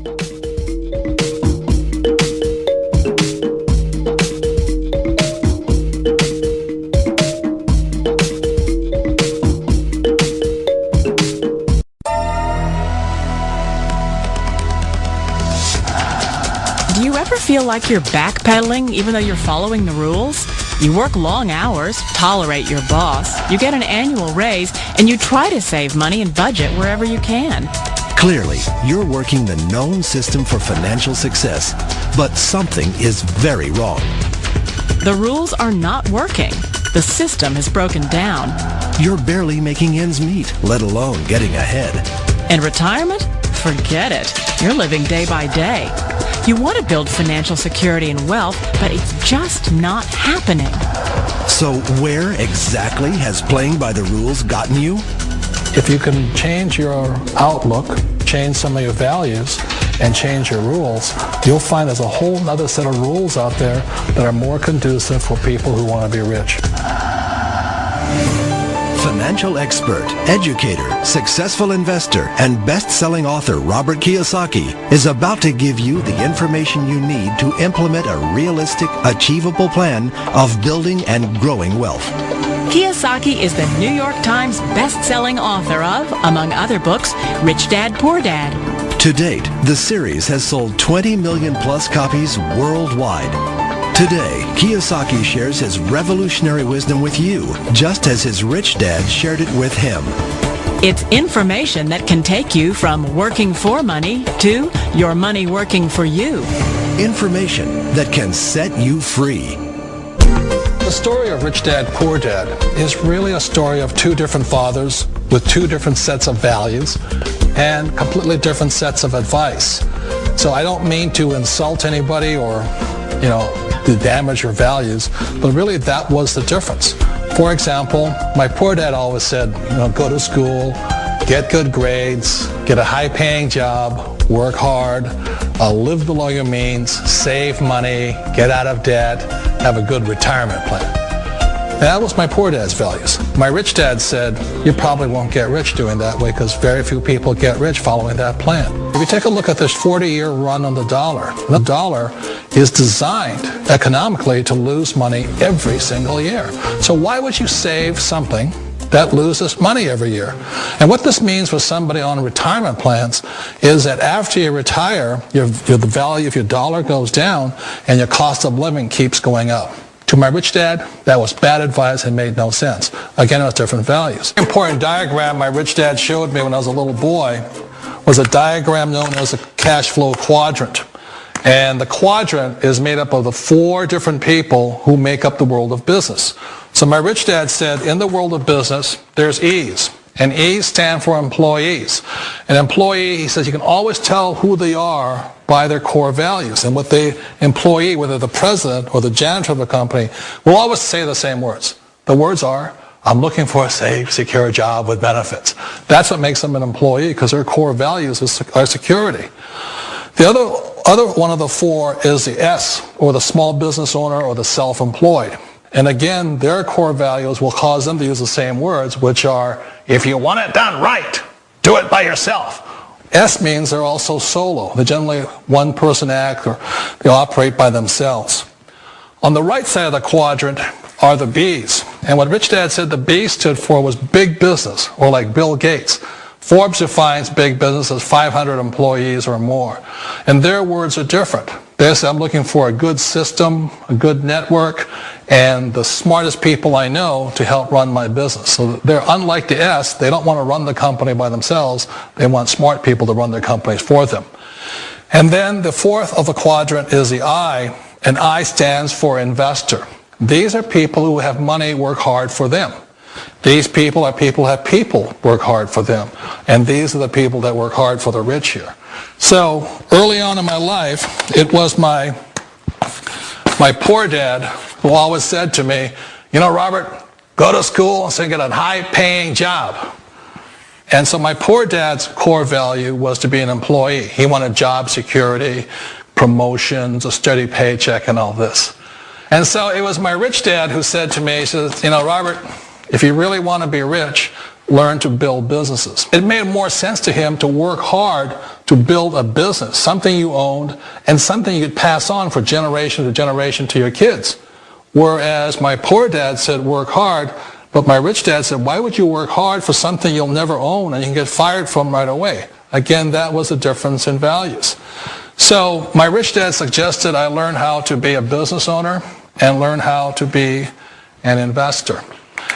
Do you ever feel like you're backpedaling even though you're following the rules? You work long hours, tolerate your boss, you get an annual raise, and you try to save money and budget wherever you can. Clearly, you're working the known system for financial success, but something is very wrong. The rules are not working. The system has broken down. You're barely making ends meet, let alone getting ahead. And retirement? Forget it. You're living day by day. You want to build financial security and wealth, but it's just not happening. So where exactly has playing by the rules gotten you? If you can change your outlook, change some of your values, and change your rules, you'll find there's a whole other set of rules out there that are more conducive for people who want to be rich. Financial expert, educator, successful investor, and best-selling author Robert Kiyosaki is about to give you the information you need to implement a realistic, achievable plan of building and growing wealth. Kiyosaki is the New York Times best-selling author of, among other books, Rich Dad, Poor Dad. To date, the series has sold 20 million plus copies worldwide. Today, Kiyosaki shares his revolutionary wisdom with you, just as his rich dad shared it with him. It's information that can take you from working for money to your money working for you. Information that can set you free. The story of Rich Dad, Poor Dad is really a story of two different fathers with two different sets of values and completely different sets of advice. So I don't mean to insult anybody or, to damage your values, but really that was the difference. For example, my poor dad always said, go to school, get good grades, get a high-paying job, work hard, live below your means, save money, get out of debt, have a good retirement plan. That was my poor dad's values. My rich dad said, you probably won't get rich doing that way because very few people get rich following that plan. If you take a look at this 40-year run on the dollar is designed economically to lose money every single year. So why would you save something that loses money every year? And what this means for somebody on retirement plans is that after you retire, the value of your dollar goes down and your cost of living keeps going up. To my rich dad, that was bad advice and made no sense. Again, it was different values. An important diagram my rich dad showed me when I was a little boy was a diagram known as a cash flow quadrant. And the quadrant is made up of the four different people who make up the world of business. So my rich dad said, in the world of business, there's E's. And E's stand for employees. An employee, he says, you can always tell who they are by their core values. And what the employee, whether the president or the janitor of the company, will always say the same words. The words are, I'm looking for a safe, secure job with benefits. That's what makes them an employee, because their core values are security. The other one of the four is the S, or the small business owner or the self-employed. And again, their core values will cause them to use the same words, which are, if you want it done right, do it by yourself. S means they're also solo. They're generally one-person act, or they operate by themselves. On the right side of the quadrant are the B's. And what Rich Dad said the B stood for was big business, or like Bill Gates. Forbes defines big business as 500 employees or more. And their words are different. They say, I'm looking for a good system, a good network, and the smartest people I know to help run my business. So they're unlike the S. They don't want to run the company by themselves. They want smart people to run their companies for them. And then the fourth of the quadrant is the I, and I stands for investor. These are people who have money work hard for them. These people are people who have people work hard for them. And these are the people that work hard for the rich here. So early on in my life, it was my poor dad who always said to me, Robert, go to school and get a high-paying job. And so my poor dad's core value was to be an employee. He wanted job security, promotions, a steady paycheck, and all this. And so it was my rich dad who said to me, he says, Robert, if you really want to be rich, learned to build businesses. It made more sense to him to work hard to build a business, something you owned and something you could pass on for generation to generation to your kids. Whereas my poor dad said work hard, but my rich dad said, why would you work hard for something you'll never own and you can get fired from right away? Again, that was a difference in values. So my rich dad suggested I learn how to be a business owner and learn how to be an investor.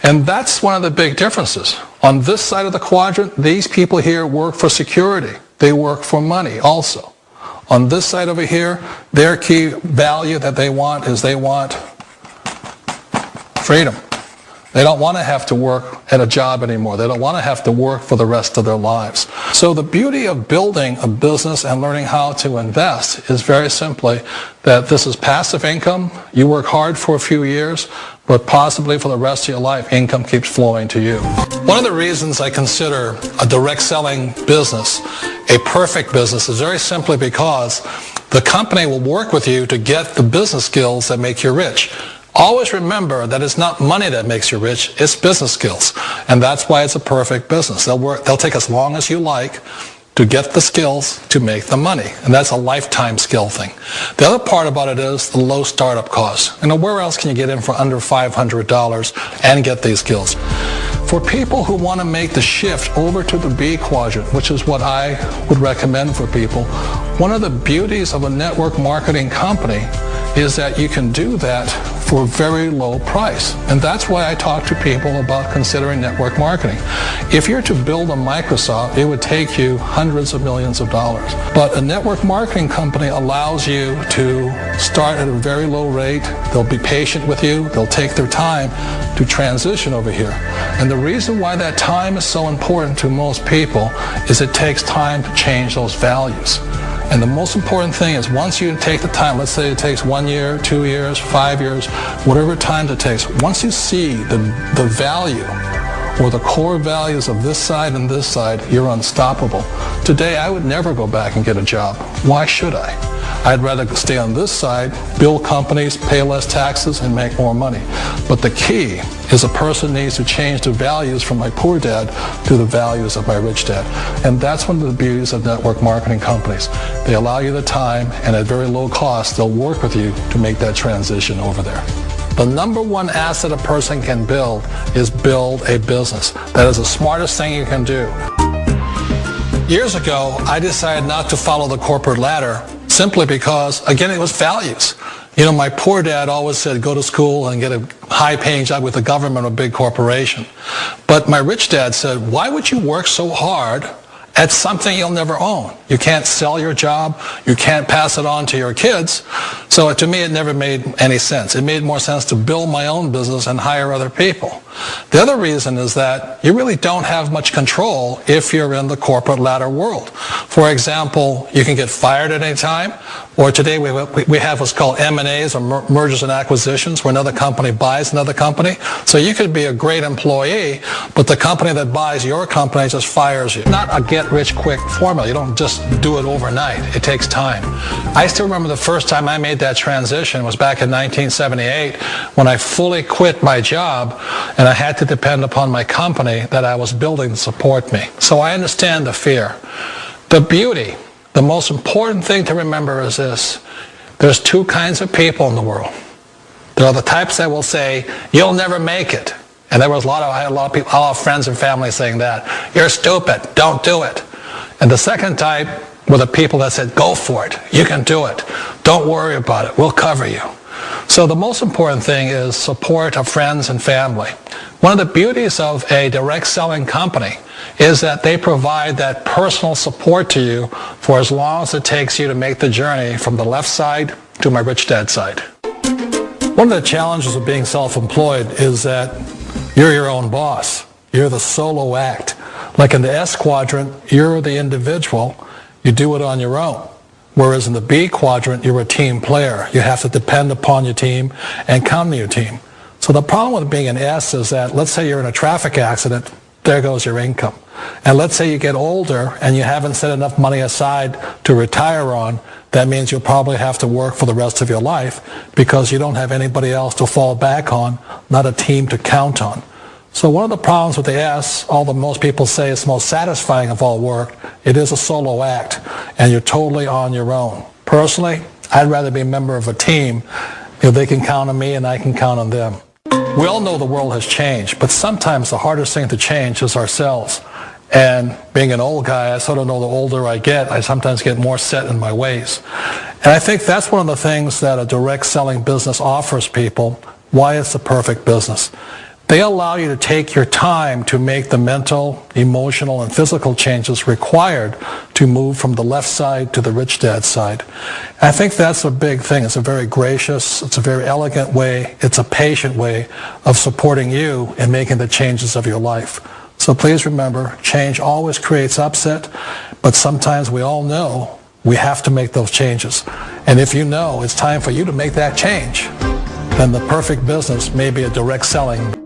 And that's one of the big differences. On this side of the quadrant, these people here work for security. They work for money also. On this side over here, their key value that they want is they want freedom. They don't want to have to work at a job anymore. They don't want to have to work for the rest of their lives. So the beauty of building a business and learning how to invest is very simply that this is passive income. You work hard for a few years, but possibly for the rest of your life, income keeps flowing to you. One of the reasons I consider a direct selling business a perfect business is very simply because the company will work with you to get the business skills that make you rich. Always remember that it's not money that makes you rich, it's business skills. And that's why it's a perfect business. They'll take as long as you like to get the skills to make the money. And that's a lifetime skill thing. The other part about it is the low startup cost. Where else can you get in for under $500 and get these skills? For people who want to make the shift over to the B quadrant, which is what I would recommend for people, one of the beauties of a network marketing company is that you can do that for a very low price. And that's why I talk to people about considering network marketing. If you're to build a Microsoft, it would take you hundreds of millions of dollars. But a network marketing company allows you to start at a very low rate. They'll be patient with you. They'll take their time to transition over here. And the reason why that time is so important to most people is it takes time to change those values. And the most important thing is once you take the time, let's say it takes 1 year, 2 years, 5 years, whatever time it takes, once you see the value or the core values of this side and this side, you're unstoppable. Today, I would never go back and get a job. Why should I? I'd rather stay on this side, build companies, pay less taxes, and make more money. But the key is a person needs to change the values from my poor dad to the values of my rich dad. And that's one of the beauties of network marketing companies. They allow you the time, and at very low cost, they'll work with you to make that transition over there. The number one asset a person can build is build a business. That is the smartest thing you can do. Years ago, I decided not to follow the corporate ladder simply because, again, it was values. You know, my poor dad always said, go to school and get a high-paying job with the government or a big corporation. But my rich dad said, why would you work so hard at something you'll never own? You can't sell your job. You can't pass it on to your kids. So to me, it never made any sense. It made more sense to build my own business and hire other people. The other reason is that you really don't have much control if you're in the corporate ladder world. For example, you can get fired at any time, or today we have what's called M&As, or mergers and acquisitions, where another company buys another company. So you could be a great employee, but the company that buys your company just fires you. Not a get-rich-quick formula. You don't just do it overnight. It takes time. I still remember the first time I made that transition was back in 1978 when I fully quit my job and I had to depend upon my company that I was building to support me. So I understand the fear. The beauty, the most important thing to remember is this. There's two kinds of people in the world. There are the types that will say, you'll never make it. And I had a lot of people, a lot of friends and family saying that. You're stupid, don't do it. And the second type were the people that said, go for it, you can do it. Don't worry about it, we'll cover you. So the most important thing is support of friends and family. One of the beauties of a direct selling company is that they provide that personal support to you for as long as it takes you to make the journey from the left side to my rich dad side. One of the challenges of being self-employed is that you're your own boss. You're the solo act. Like in the S quadrant, you're the individual. You do it on your own. Whereas in the B quadrant, you're a team player. You have to depend upon your team and come to your team. So the problem with being an S is that, let's say you're in a traffic accident, there goes your income. And let's say you get older and you haven't set enough money aside to retire on, that means you'll probably have to work for the rest of your life because you don't have anybody else to fall back on, not a team to count on. So one of the problems with the S, although most people say it's the most satisfying of all work, it is a solo act, and you're totally on your own. Personally, I'd rather be a member of a team if they can count on me and I can count on them. We all know the world has changed, but sometimes the hardest thing to change is ourselves. And being an old guy, I sort of know the older I get, I sometimes get more set in my ways. And I think that's one of the things that a direct selling business offers people, why it's the perfect business. They allow you to take your time to make the mental, emotional, and physical changes required to move from the left side to the rich dad side. And I think that's a big thing. It's a very gracious, it's a very elegant way, it's a patient way of supporting you in making the changes of your life. So please remember, change always creates upset, but sometimes we all know we have to make those changes. And if you know it's time for you to make that change, then the perfect business may be a direct selling